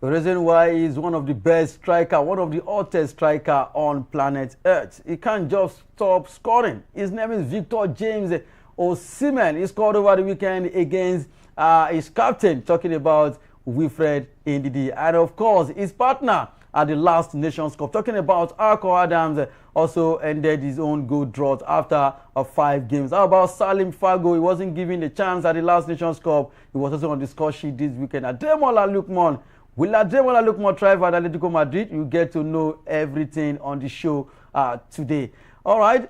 The reason why he's one of the best striker, one of the hottest striker on planet Earth. He can't just stop scoring. His name is Victor James Osimhen. He scored over the weekend against his captain, talking about Wilfred Ndidi. And of course, his partner at the last Nations Cup, talking about Akor Adams, also ended his own good drought after 5 games. How about Salim Fago? He wasn't given a chance at the last Nations Cup. He was also on the score sheet this weekend. Ademola Lookman. Will Ademola Lookman try for Atletico Madrid? You get to know everything on the show today. All right.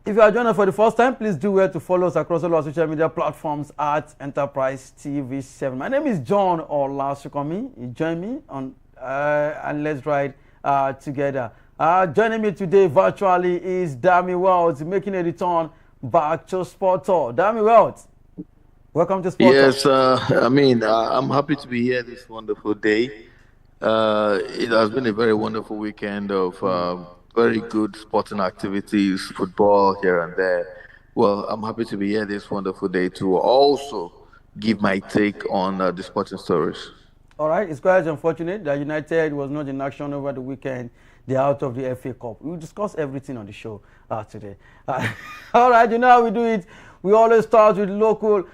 If you are joining us for the first time, please do well to follow us across all our social media platforms at Enterprise TV 7. My name is John Olasukomi. You join me on and let's ride together. Joining me today virtually is Dami Wells, making a return back to Sport Talk. Dami Wells, welcome to Sport Yes, Talk. I'm happy to be here this wonderful day. It has been a very wonderful weekend of very good sporting activities, football here and there. Well, I'm happy to be here this wonderful day to also give my take on the sporting stories. All right, it's quite unfortunate that United was not in action over the weekend. They're out of the FA Cup. We'll discuss everything on the show today. All right, you know how we do it. We always start with local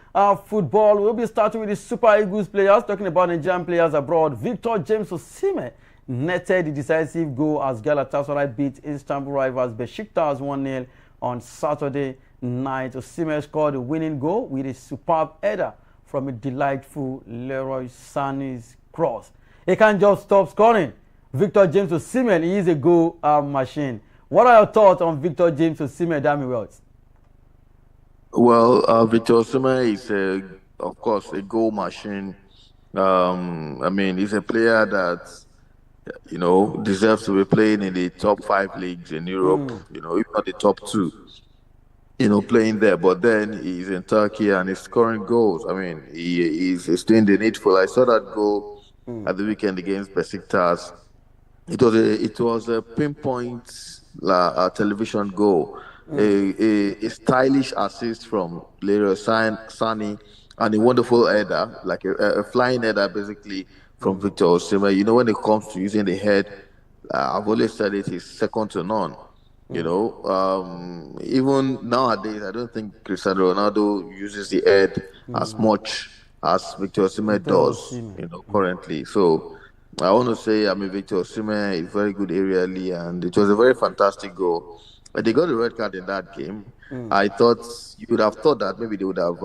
football. We'll be starting with the Super Eagles players, talking about Nigerian players abroad. Victor James Osimhen netted the decisive goal as Galatasaray beat Istanbul rivals Besiktas 1-0 on Saturday night. Osimhen scored a winning goal with a superb header from a delightful Leroy Sané's cross. He can't just stop scoring. Victor James Osimhen, he is a goal machine. What are your thoughts on Victor James Osimhen, Dami Wells? Well, Victor Osimhen is, of course, a goal machine. He's a player that deserves to be playing in the top 5 leagues in Europe, if not the top 2, playing there. But then he's in Turkey and he's scoring goals. He's doing the needful. I saw that goal at the weekend against Besiktas. It was a pinpoint television goal. A stylish assist from Leroy Sané and a wonderful header, like a flying header basically, from Victor Osimhen. When it comes to using the head, I've always said it is second to none. Even nowadays, I don't think Cristiano Ronaldo uses the head as much as Victor Osimhen does, currently. So I want to say, Victor Osimhen is very good aerially, and it was a very fantastic goal. But they got a red card in that game. I thought you would have thought that maybe they would have,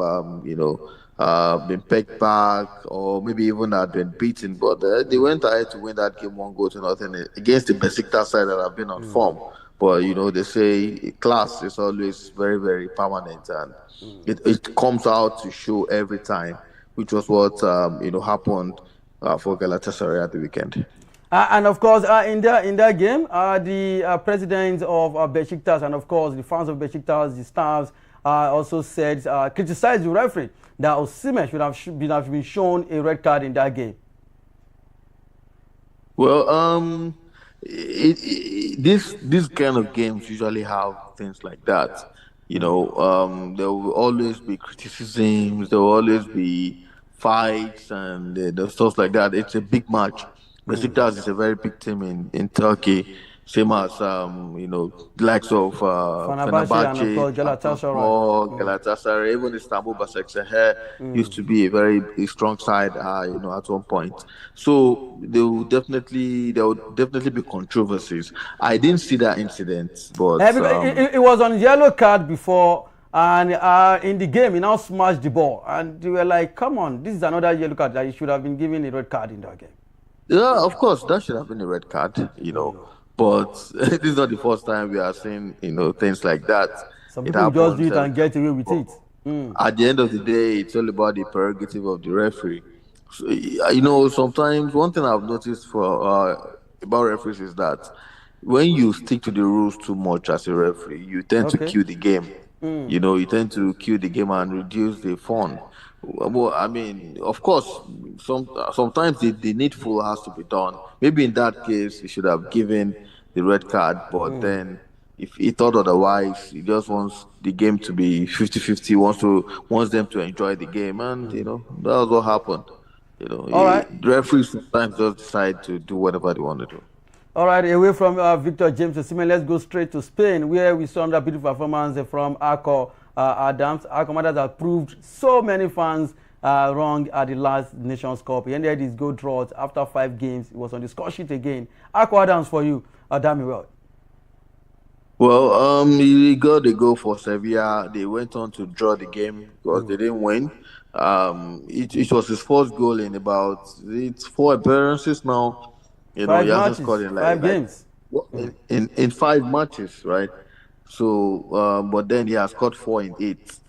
been pegged back, or maybe even had been beaten. But they went ahead to win that game 1-0 against the Besiktas side that have been on form. But they say class is always very, very permanent, and it comes out to show every time, which was what happened for Galatasaray at the weekend. And of course, in that game, the president of Besiktas and of course the fans of Besiktas, the staffs, also said, criticized the referee that Osimhen should have been shown a red card in that game. Well, these kind of games usually have things like that. There will always be criticisms. There will always be fights and stuff like that. It's a big match. Besiktas is a very big team in Turkey, same as the likes of Fenerbahce, and of course Galatasaray, even Istanbul Basaksehir used to be a very strong side, at one point. So there will definitely be controversies. I didn't see that incident, but it was on yellow card before, and in the game he now smashed the ball, and they were like, "Come on, this is another yellow card that he should have been given a red card in that game." Yeah, of course, that should have been a red card, But this is not the first time we are seeing, things like that. Some people just do it and get away with it. At the end of the day, it's all about the prerogative of the referee. So, sometimes one thing I've noticed about referees is that when you stick to the rules too much as a referee, you tend to kill the game. You tend to kill the game and reduce the fun. Well, of course, sometimes the needful has to be done. Maybe in that case, he should have given the red card, but then if he thought otherwise, he just wants the game to be 50-50, wants them to enjoy the game, and that was what happened. All right. Referees sometimes just decide to do whatever they want to do. All right, away from Victor James Osimhen, let's go straight to Spain, where we saw another beautiful performance from Akor Adams. Akor Adams has proved so many fans wrong at the last Nations Cup. He ended his goal drought after 5 games. He was on the score sheet again. Akor Adams for you, damn well. Well, he got the goal for Sevilla. They went on to draw the game because they didn't win. It was his first goal in about 4 appearances now. He Five hasn't scored matches, in 5 games. in 5 matches, right? So, but then he has scored 4 in 8.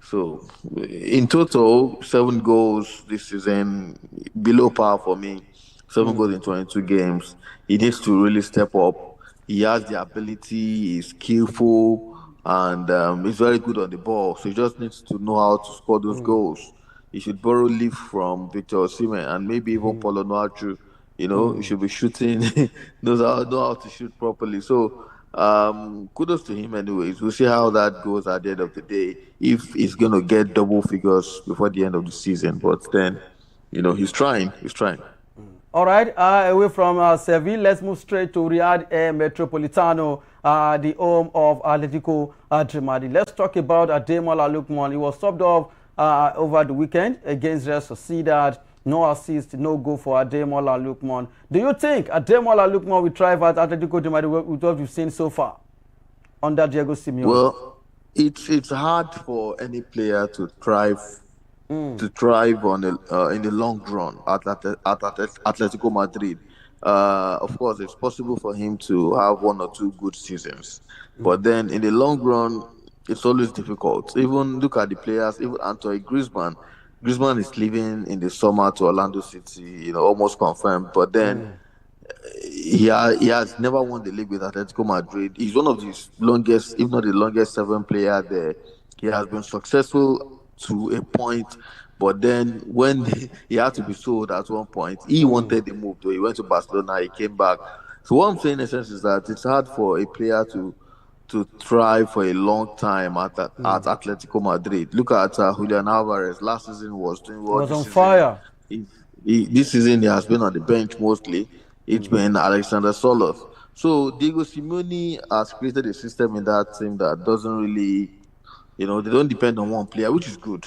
So, in total, 7 goals this season, below par for me. 7 goals in 22 games. He needs to really step up. He has the ability, he's skillful, and he's very good on the ball. So he just needs to know how to score those goals. He should borrow leaf from Victor Osimhen and maybe even Paulo Noachu. He should be shooting, know how to shoot properly. So kudos to him anyways. We'll see how that goes at the end of the day. If he's gonna get double figures before the end of the season. But then, he's trying. He's trying. All right, away from Seville, let's move straight to Riyadh Metropolitano, the home of Atletico Madrid. Let's talk about Ademola Lookman. He was subbed off over the weekend against Real Sociedad. No assist, no goal for Ademola Lookman. Do you think Ademola Lookman will thrive at Atletico Madrid with what we've seen so far under Diego Simeone? Well, it's hard for any player to thrive on in the long run at Atletico Madrid. Of course, it's possible for him to have 1 or 2 good seasons, but then in the long run, it's always difficult. Even look at the players, even Antoine Griezmann. Griezmann is leaving in the summer to Orlando City, almost confirmed. But then he has never won the league with Atletico Madrid. He's one of the longest, if not the longest, 7 player there. He has been successful to a point, but then when he had to be sold at one point, he wanted the move. Though he went to Barcelona, he came back. So what I'm saying in a sense is that it's hard for a player to thrive for a long time at Atletico Madrid. Look at Julian Alvarez. Last season was doing well. Was on fire. This season he has been on the bench mostly. It's been Alexander Solos. So Diego Simeone has created a system in that team that doesn't really, they don't depend on one player, which is good,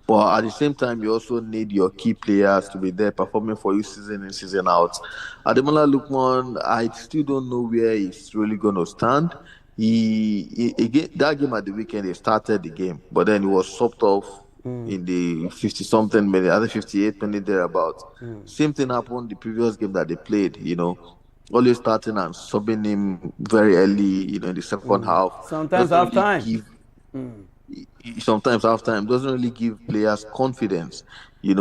But at the same time, you also need your key players to be there performing for you season in, season out. Ademola Lookman, I still don't know where he's really going to stand. He again, that game at the weekend, he started the game, but then he was subbed off in the 50-something minute, other 58 minute thereabouts. Same thing happened the previous game that they played, always starting and subbing him very early, in the second half. Sometimes half time. Sometimes half time doesn't really give players confidence. I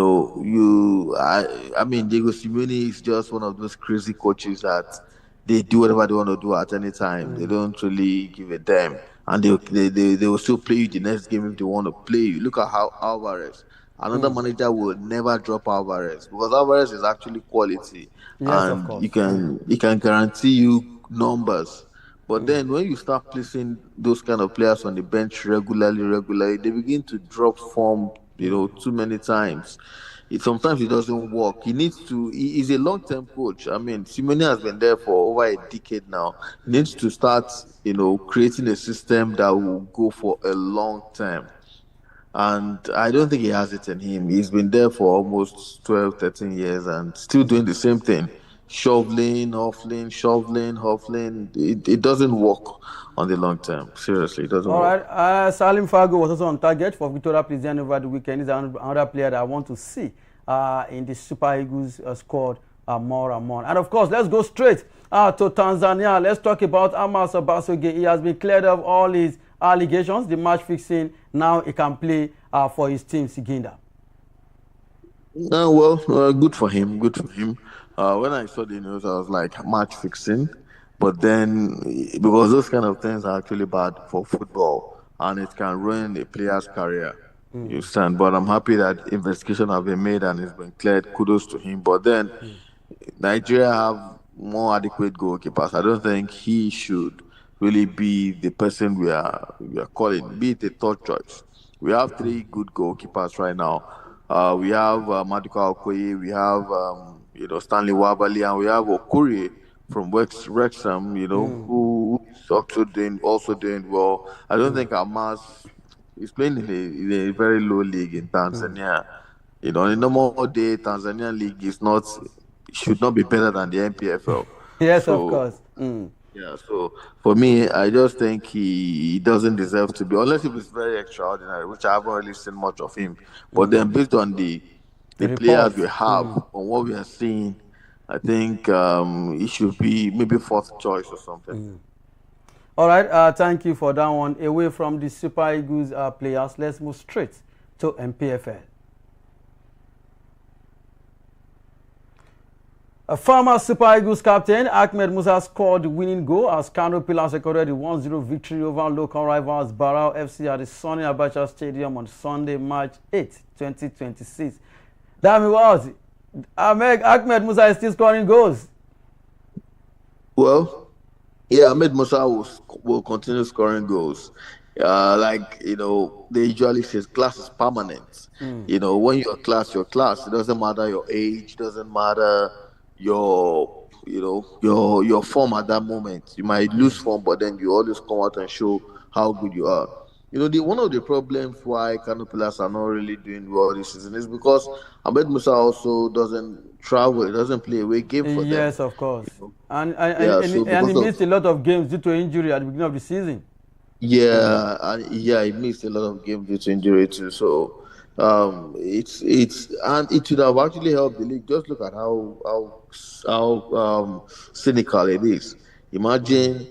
mean, Diego Simeone is just one of those crazy coaches that they do whatever they want to do at any time. They don't really give a damn, and they will still play you the next game if they want to play you. Look at how Alvarez. Another manager will never drop Alvarez because Alvarez is actually quality, and he can guarantee you numbers. But then when you start placing those kind of players on the bench regularly, they begin to drop form, too many times. Sometimes it doesn't work. He's a long-term coach. I mean, Simeone has been there for over a decade now. He needs to start, creating a system that will go for a long time. And I don't think he has it in him. He's been there for almost 12, 13 years and still doing the same thing. Shoveling, huffling. It doesn't work on the long term. Seriously, it doesn't work. All right. Salim Fago was also on target for Victoria Plzen over the weekend. He's another player that I want to see in the Super Eagles squad more and more. And of course, let's go straight to Tanzania. Let's talk about Amos Obasoge. He has been cleared of all his allegations, the match fixing. Now he can play for his team, Siginda. Good for him. When I saw the news, I was like, match fixing. But then, because those kind of things are actually bad for football and it can ruin a player's career, you understand? But I'm happy that investigation have been made and it's been cleared. Kudos to him. But then, Nigeria have more adequate goalkeepers. I don't think he should really be the person we are calling, be it a third choice. We have 3 good goalkeepers right now. We have Maduka Okoye, we have Stanley Wabali, and we have Okuri from Wrexham, who is also doing well. I don't think Amas is playing in a very low league in Tanzania. On a normal day, Tanzanian league should not be better than the NPFL. Yes, of So course. yeah, so for me, I just think he doesn't deserve to be, unless if it's very extraordinary, which I haven't really seen much of him. But then, based on the The players we reports. have, on what we are seeing, I think he should be maybe fourth choice or something. All right, thank you for that one. Away from the Super Eagles players, let's move straight to MPFL. A former Super Eagles captain, Ahmed Musa, scored the winning goal as Kano Pillars recorded the 1-0 victory over local rivals Barao FC at the Sonny Abacha Stadium on Sunday, March 8, 2026. That means Ahmed Musa is still scoring goals. Well, yeah, Ahmed Musa will continue scoring goals. They usually say class is permanent. When you're class, you're class. It doesn't matter your age, doesn't matter your form at that moment. You might lose form, but then you always come out and show how good you are. One of the problems why Kano Pillars are not really doing well this season is because Ahmed Musa also doesn't travel. He doesn't play away game for them. Yes, of course. And he missed a lot of games due to injury at the beginning of the season. Yeah, he missed a lot of games due to injury too. So it would have actually helped the league. Just look at how cynical it is. Imagine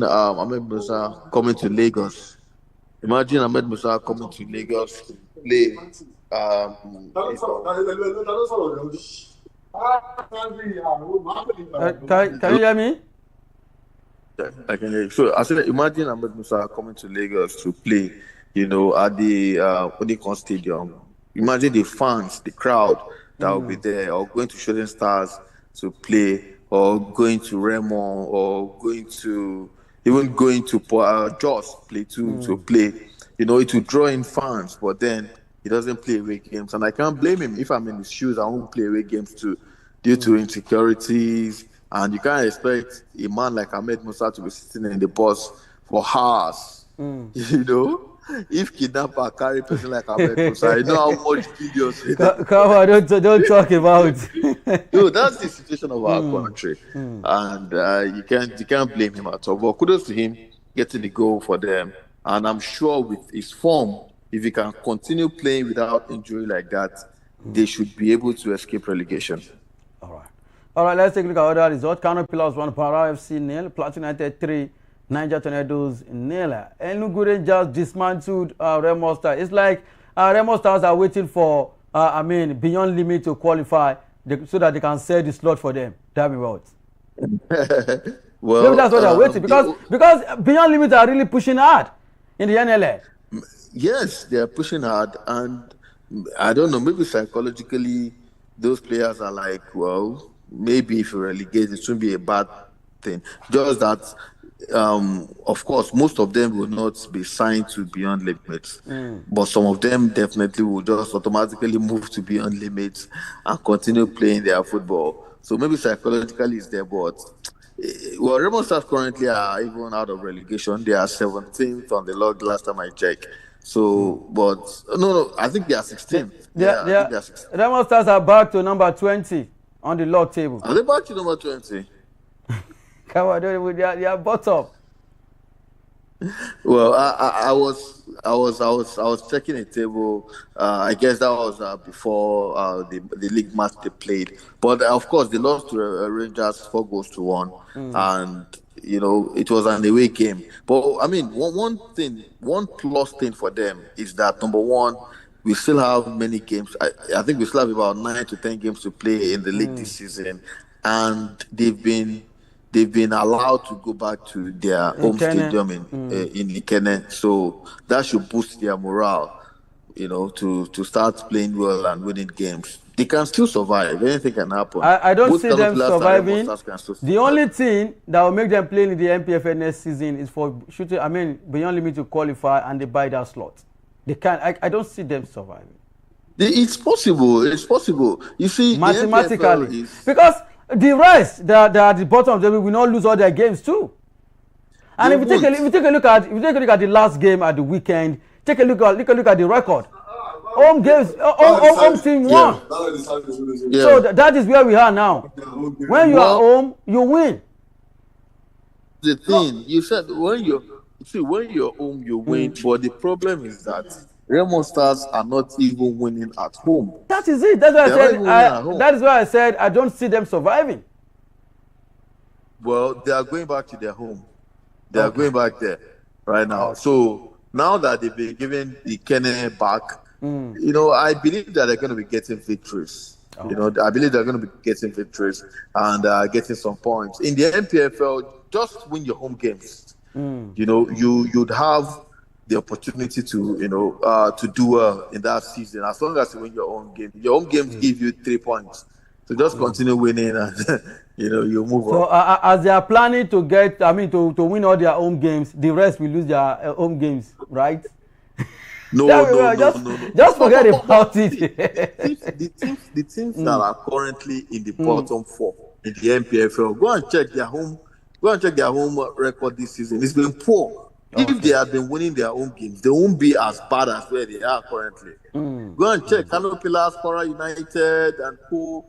Ahmed Musa coming to Lagos. Imagine Ahmed Musa coming to Lagos to play. Can you hear me? I can hear you. So I said, imagine Ahmed Musa coming to Lagos to play, at the Ekong Stadium. Imagine the fans, the crowd that will be there, or going to Shooting Stars to play, or going to Remo, or going to Jos play to play. It will draw in fans, but then he doesn't play away games, and I can't blame him. If I'm in his shoes, I won't play away games too, due to insecurities. And you can't expect a man like Ahmed Musa to be sitting in the bus for hours. If kidnapper carry a person like Ahmed Musa, I know how much videos. Come on, don't talk about it. No, that's the situation of our country, and you can't blame him at all. But kudos to him getting the goal for them, and I'm sure with his form, if he can continue playing without injury like that, they should be able to escape relegation. All right, let's take a look at other results. Kano Pillars 1, Para FC 0, Plateau United 3, Niger Tornadoes 0. Enugu Rangers dismantled Remo Stars. It's like Remo Stars are waiting for, Beyond Limit to qualify so that they can sell the slot for them. That be what? Well, maybe that's what they're waiting because Beyond Limit are really pushing hard in the NLA. Yes, they are pushing hard, and I don't know, maybe psychologically those players are like, well, maybe if you relegate, it shouldn't be a bad thing. Just that, of course, most of them will not be signed to Beyond Limits, but some of them definitely will just automatically move to Beyond Limits and continue playing their football. So maybe psychologically it's there, but Remo Stars currently are even out of relegation. They are 17th on the log last time I checked. So, but no, I think they are 16th. Remo Stars are back to number 20 on the log table. Are they back to number 20? Come on, they are bottom. Well, I was checking a table. I guess that was before the league match they played. But of course, they lost to Rangers 4-1, and it was an away game. But I mean, one plus thing for them is that number one, we still have many games. I think we still have about 9 to 10 games to play in the league this season, and they've been allowed to go back to their home stadium in Ikene. So that should boost their morale, to start playing well and winning games. They can still survive. Anything can happen. I don't see them surviving. The only thing that will make them play in the MPFL next season is for Beyond Limit to qualify and they buy that slot. They can't. I don't see them surviving. It's possible. It's possible. You see, the Mathematically. NPFL is Because the rest that are at the bottom of the table will not lose all their games too. And if you take a look at the last game at the weekend, take a look at the record. Home games, home team won. Yeah. So that is where we are now. When you are home, you win. The thing you said, when you're home, you win. But the problem is that Remo Stars are not even winning at home. That is it. That's why that is why I said I don't see them surviving. Well, they are going back to their home. They are going back there right now. So now that they've been given the Kenne back, I believe that they're going to be getting victories. I believe they're going to be getting victories and getting some points. In the NPFL, just win your home games. You'd have the opportunity to do well in that season as long as you win your own game. Your home games give you 3 points. So just continue winning and you move on. So as they are planning to to win all their home games, the rest will lose their home games, right? No. Just forget about it. The teams that are currently in the bottom 4 in the NPFL, go and check their home record this season. It's been poor. Okay. If they had been winning their own games, they won't be as bad as where they are currently. Go and check Kano Pillars, Kora United, and Co.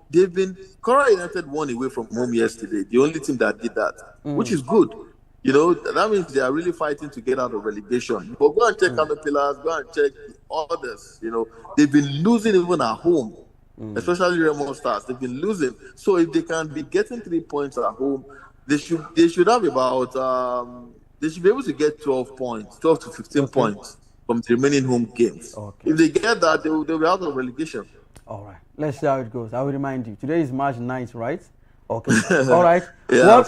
They've been Kora United won away from home yesterday. The only team that did that, which is good. That means they are really fighting to get out of relegation. But go and check Kano Pillars, go and check others. They've been losing even at home, especially Remo Stars. They've been losing. So if they can be getting 3 points at home, they should have about they should be able to get 12 to 15 points from the remaining home games. Okay. If they get that, they'll be out of relegation. All right. Let's see how it goes. I will remind you. Today is March 9th, right? Okay. All right. Yeah,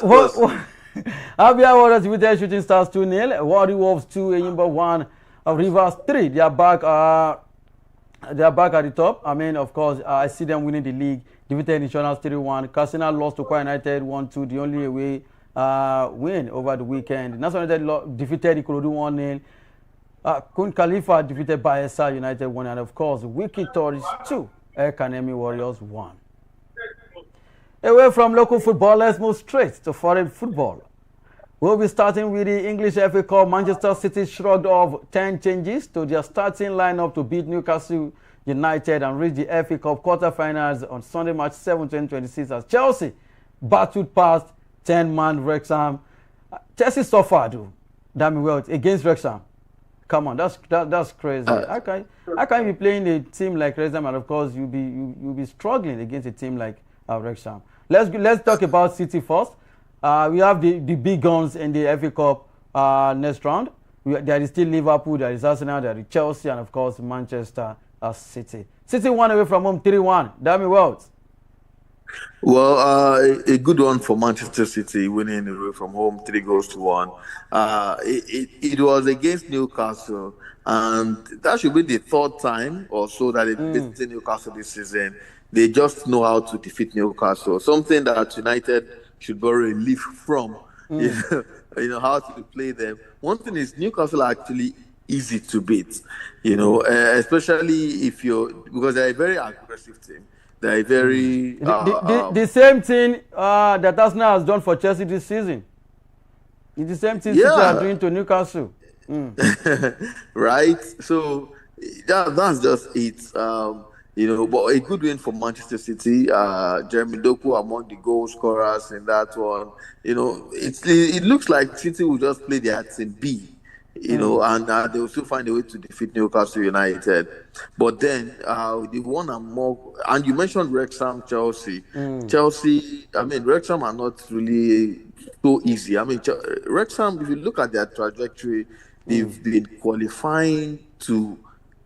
Abia Warriors defeated Shooting Stars 2-0. Warri Wolves 2, Eyimba 1, Rivers 3. They are back at the top. Of course, I see them winning the league. Defeated Insurance 3-1. Katsina lost to Kwara United 1-2. The only away win over the weekend. National United defeated Ikorodu 1-0. Kun Khalifa defeated Bayelsa United 1, and of course, Wiki Tories 2, Ekanemi Warriors 1. Away from local football, let's move straight to foreign football. We'll be starting with the English FA Cup. Manchester City shrugged off 10 changes to their starting lineup to beat Newcastle United and reach the FA Cup quarterfinals on Sunday, March 7, 2026, as Chelsea battled past 10-man Wrexham. Chelsea suffered, damn well, against Wrexham. Come on, that's crazy. How can you be playing a team like Wrexham and of course you'll be struggling against a team like Wrexham? Let's talk about City first. We have the big guns in the FA Cup next round. There is still Liverpool, there is Arsenal, there is Chelsea, and of course Manchester City. City won away from home 3-1. Damn well. Well, a good one for Manchester City, winning away from home 3-1. It was against Newcastle, and that should be the 3rd time or so that they've visited Newcastle this season. They just know how to defeat Newcastle, something that United should borrow a leaf from. How to play them. One thing is Newcastle are actually easy to beat, especially because they're a very aggressive team. They're very the same thing that Arsenal has done for Chelsea this season. It's the same thing City are doing to Newcastle. Right? So that's just it. But a good win for Manchester City. Jeremy Doku among the goal scorers in that one. It looks like City will just play their team B. And they will still find a way to defeat Newcastle United. But then the one and more, and you mentioned Wrexham, Chelsea. Wrexham are not really so easy. Wrexham, if you look at their trajectory, they've been qualifying to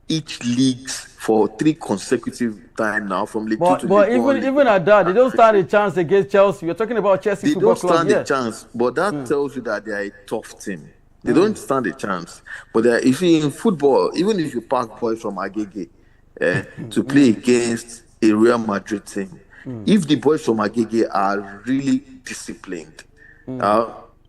each league for 3 consecutive times now, from League 2 to League 1. But even at that, they don't stand a chance against Chelsea. We're talking about Chelsea Football Club. They don't stand a chance, but that tells you that they are a tough team. They don't stand a chance. But you see, in football, even if you pack boys from Agege to play against a Real Madrid team, if the boys from Agege are really disciplined,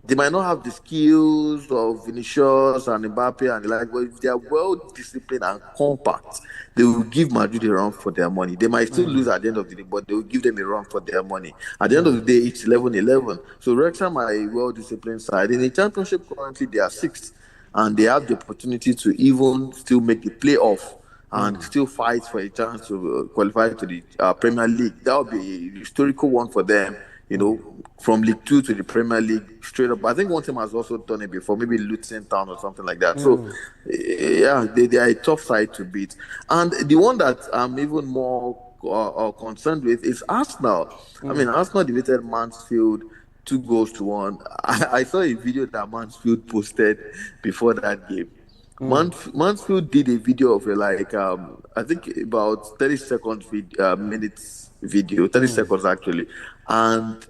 they might not have the skills of Vinicius and Mbappe and the like, but if they are well disciplined and compact, they will give Madrid a run for their money. They might still lose at the end of the day, but they will give them a run for their money. At the end of the day, it's 11-11. So Wrexham are a well disciplined side. In the championship currently, they are sixth, and they have the opportunity to even still make the playoff and still fight for a chance to qualify to the Premier League. That would be a historical one for them, you know, from League 2 to the Premier League straight up. I think one team has also done it before, maybe Luton Town or something like that. So, yeah, they are a tough side to beat. And the one that I'm even more concerned with is Arsenal. I mean, Arsenal defeated Mansfield 2-1. I saw a video that Mansfield posted before that game. Mansfield did a video of I think about 30 seconds minutes video, 30 seconds actually, and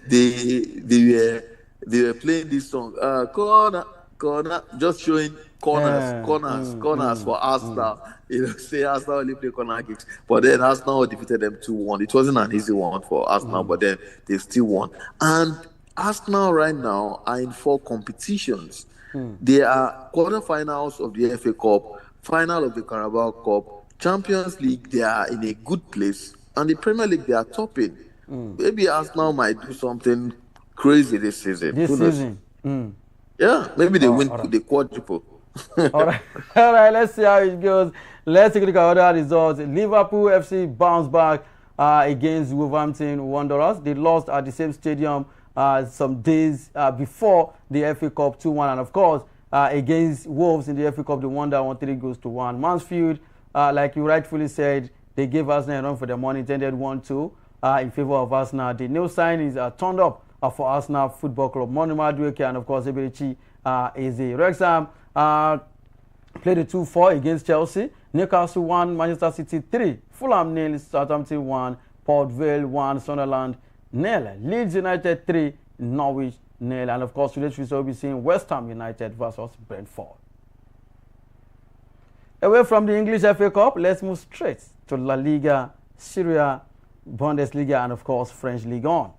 they were playing this song, corner, just showing corners for Arsenal. You know, say Arsenal only play corner kicks, but then Arsenal defeated them 2-1. It wasn't an easy one for Arsenal, but then they still won. And Arsenal right now are in 4 competitions. They are quarterfinals of the FA Cup, final of the Carabao Cup, Champions League. They are in a good place, and the Premier League they are topping. Maybe Arsenal might do something crazy this season. Yeah, maybe they win the quadruple. All right. Let's see how it goes. Let's take a look at other results. Liverpool FC bounced back against Wolverhampton Wanderers. They lost at the same stadium some days before the FA Cup 2-1, and of course against Wolves in the FA Cup, the won that one 3-1. Mansfield, like you rightfully said, they gave Arsenal a run for their money, it ended 1-2 in favor of Arsenal. The new signings are turned up for Arsenal Football Club. Monu Madueke and of course Eberichi Eze. Wrexham played a 2-4 against Chelsea. Newcastle 1, Manchester City 3, Fulham 0, Southampton 1, Port Vale 1, Sunderland 0, Leeds United 3, Norwich 0, and of course today's result will be seeing West Ham United versus Brentford. Away from the English FA Cup, let's move straight to La Liga, Serie A, Bundesliga, and of course French Ligue 1.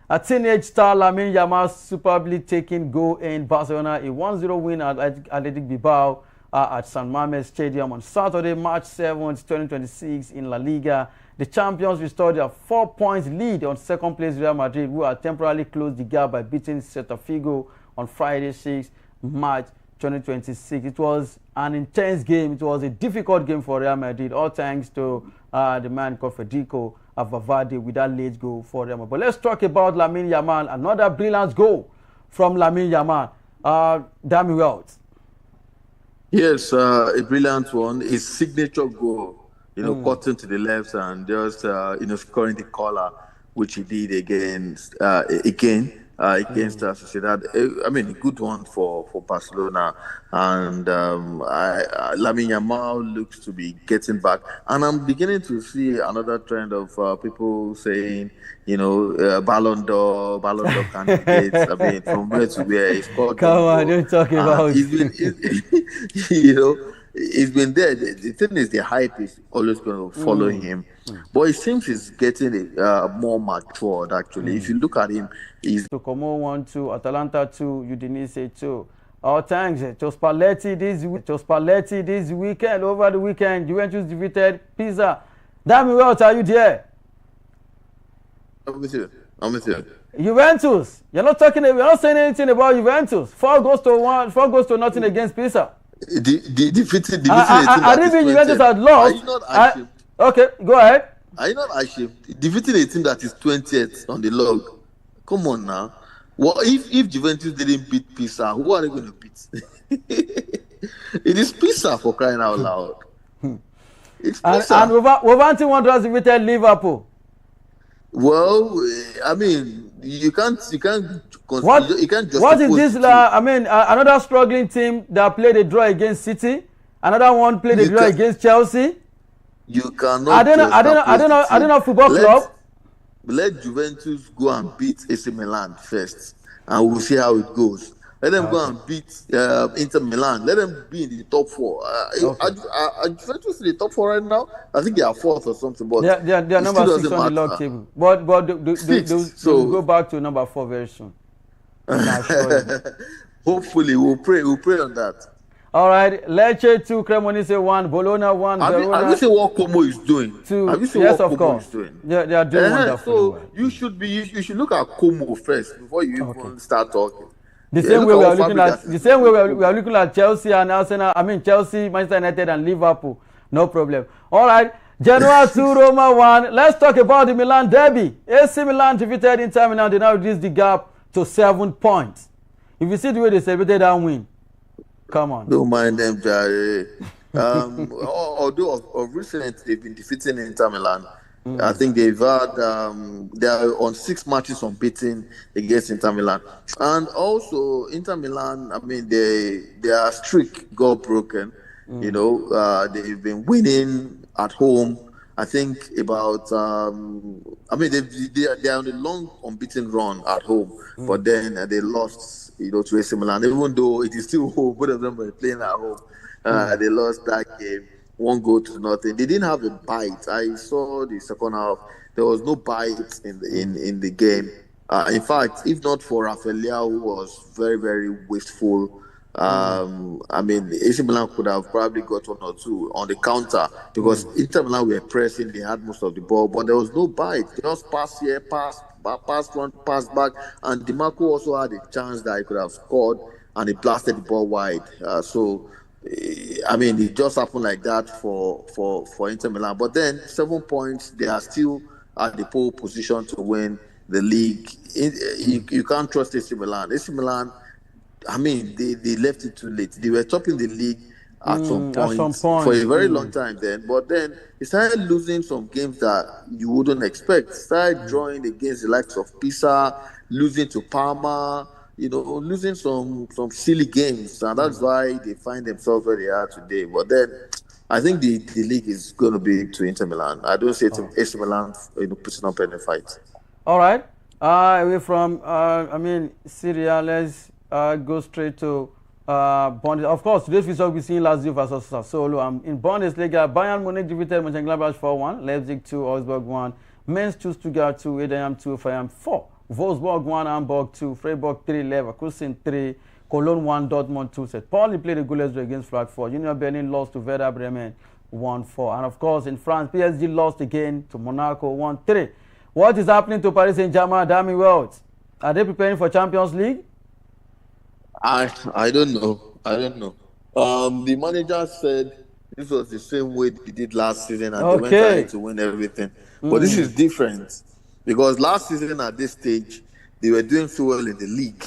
A teenage star Lamine Yamal superbly taking goal in Barcelona, a 1-0 win at Athletic Bilbao at San Mamés Stadium on Saturday, March 7th, 2026 in La Liga. The champions restored their 4-point lead on second place Real Madrid, who had temporarily closed the gap by beating Celta Vigo on Friday, 6 March 2026. It was an intense game. It was a difficult game for Real Madrid, all thanks to the man called Federico Valverde with that late goal for Real Madrid. But let's talk about Lamine Yamal. Another brilliant goal from Lamine Yamal. Damn well. Yes, a brilliant one. His signature goal, cutting to the left and just, scoring the collar, which he did against Sociedad. I mean, a good one for Barcelona. And Lamine Yamal looks to be getting back. And I'm beginning to see another trend of people saying, Ballon d'Or candidates. I mean, from where to where he's called. Come on, don't talk about He's been there. The thing is, the hype is always going to follow him. But it seems he's getting more matured, actually. If you look at him, he's... Como 1-2, Atalanta 2, Udinese 2. Oh, thanks. Spalletti this weekend, over the weekend, Juventus defeated Pisa. Damn well, are you there? I'm with you. Juventus. You're not saying anything about Juventus. 4 goals to nothing against Pisa. Defeated I didn't mean Juventus had lost. Are you not ashamed? Okay, go ahead. Are you not ashamed? Defeating a team that is 20th on the log. Come on now. Well, if Juventus didn't beat Pisa, who are they going to beat? It is Pisa, for crying out loud. It's Pisa. And Wolverhampton Wanderers defeated Liverpool. Well, I mean, you can't just... What is this? Another struggling team that played a draw against City. Another one played a draw against Chelsea. You cannot. I don't know football club. Let Juventus go and beat AC Milan first, and we'll see how it goes. Let them go and beat Inter Milan. Let them be in the top 4. Are Juventus in the top 4 right now? I think they are 4th or something. But they are number 6 on the log table. But they'll go back to number 4 very soon. I can assure you. Hopefully, we'll pray on that. All right, Lecce 2, Cremonese 1, Bologna 1, Have you Verona seen what Como is doing? 2. Have you seen Yes, what of Como course. is doing? They are doing wonderfully So well. you should look at Como first before you Okay. even start talking. The Yeah, same look way at we are what looking Fabregas at is doing with we are looking at Chelsea and Arsenal. I mean Chelsea, Manchester United, and Liverpool. No problem. All right, Genoa 2, Roma 1. Let's talk about the Milan derby. AC Milan defeated Inter Milan. They now reduce the gap to 7 points. If you see the way they celebrated that win, come on. Don't mind them, Jare. Although of recent they've been defeating Inter Milan. I think they are on 6 matches unbeaten against Inter Milan, and also Inter Milan. I mean, their streak got broken. They've been winning at home. I think about. I mean, they are on a long unbeaten run at home, but then they lost. To AC Milan, even though it is still home. Both of them were playing at home. They lost that game, 1-0. They didn't have a bite. I saw the second half. There was no bite in the game. In fact, if not for Rafael, who was very, very wasteful, I mean, AC Milan could have probably got 1 or 2 on the counter because Inter Milan were pressing. They had most of the ball, but there was no bite. Just pass here, pass front, pass back, and DiMarco also had a chance that he could have scored, and he blasted the ball wide. I mean, it just happened like that for Inter Milan. But then 7 points, they are still at the pole position to win the league. You can't trust AC Milan. AC Milan, I mean, they left it too late. They were topping the league at some point for a very long time then. But then they started losing some games that you wouldn't expect. Started drawing against the likes of Pisa, losing to Parma, losing some silly games. And that's why they find themselves where they are today. But then I think the league is going to be to Inter Milan. I don't see AC Milan putting up any fight. All right. Away from, Syria, let's go straight to Bundesliga. Of course, today's result we've seen Lazio versus Sassuolo. In Bundesliga, Bayern Munich defeated Mönchengladbach 4-1, Leipzig 2, Augsburg 1, Mainz 2, Stuttgart 2, Edenham 2, Feyenoord 4, Wolfsburg 1, Hamburg 2, Freiburg 3, Leverkusen 3, Cologne 1, Dortmund 2. St. Pauli played a goalless draw against Frankfurt. Union Berlin lost to Werder Bremen 1-4. And of course, in France, PSG lost again to Monaco 1-3. What is happening to Paris Saint-Germain, Dami Wells? Are they preparing for Champions League? I don't know. The manager said this was the same way they did last season, and they went ahead to win everything. But this is different because last season at this stage they were doing so well in the league.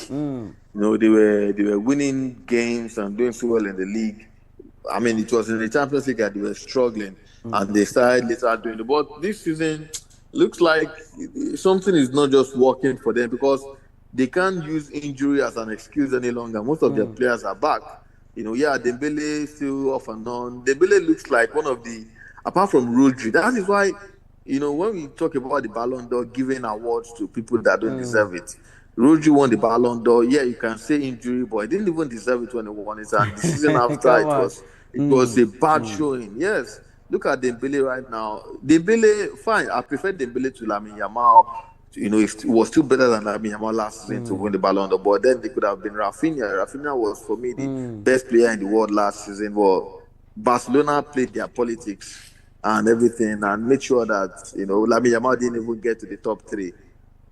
They were winning games and doing so well in the league. I mean, it was in the Champions League that they were struggling, and they started later doing it. But this season looks like something is not just working for them because they can't use injury as an excuse any longer. Most of their players are back. Dembele still off and on. Dembele looks like one of the, apart from Rodri. That is why, when we talk about the Ballon d'Or, giving awards to people that don't deserve it. Rodri won the Ballon d'Or. Yeah, you can say injury, but he didn't even deserve it when he won it. And the season after, it was a bad showing. Yes. Look at Dembele right now. Dembele, fine. I prefer Dembele to Lamine Yamal. It was still better than Lamine Yamal last season to win the Ballon d'Or. But then they could have been Rafinha. Rafinha was, for me, the best player in the world last season. But Barcelona played their politics and everything and made sure that, Lamine Yamal didn't even get to the top 3.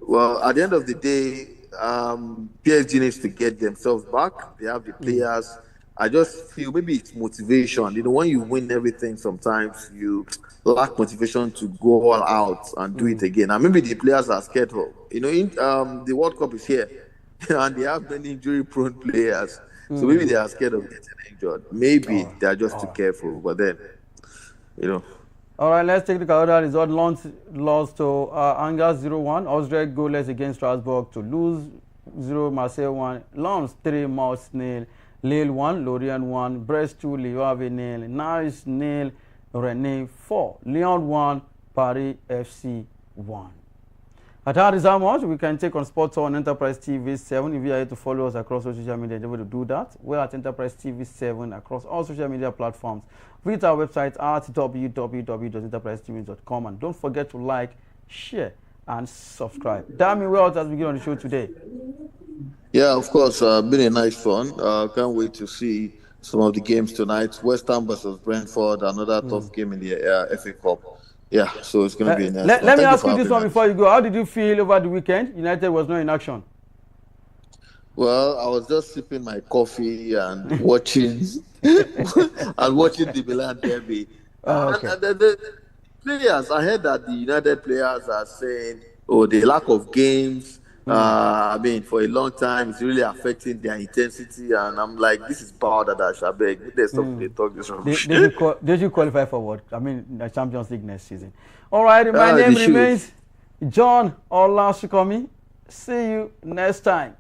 Well, at the end of the day, PSG needs to get themselves back. They have the players. I just feel maybe it's motivation. When you win everything, sometimes you lack motivation to go all out and do it again. And maybe the players are scared of. The World Cup is here, and they have many injury-prone players. So maybe they are scared of getting injured. Maybe they are just too careful. But then, All right, let's take the Canada result. Lost to Angers 0-1. Osdrek goalless against Strasbourg. Toulouse 0, Marseille 1. Lens 3, Mons 0. Lille 1, Lorient 1, Brest 2, Le Havre 0, Nice 0, Rennes 4, Lyon 1, Paris FC 1. At that is how much we can take on Sports on Enterprise TV 7. If you are here to follow us across social media, you're able to do that. We're at Enterprise TV 7 across all social media platforms. Visit our website at www.enterprisetv.com, and don't forget to like, share, and subscribe. Dami Wells has been on the show today. Yeah, of course. Been a nice fun. Can't wait to see some of the games tonight. West Ham versus Brentford, another tough game in the FA Cup. Yeah, so it's going to be a nice one. Let me Thank you ask for you this having one us. before you go. How did you feel over the weekend? United was not in action. Well, I was just sipping my coffee and watching and watching the Milan derby. Oh, And, okay. the players, I heard that the United players are saying, oh, the lack of games. I mean, for a long time, it's really affecting their intensity. And I'm like, this is bad that I shall beg. They stop they talk this rubbish. They should qualify for what? I mean, the Champions League next season. All right, my They name should. remains John Olasukomi. See you next time.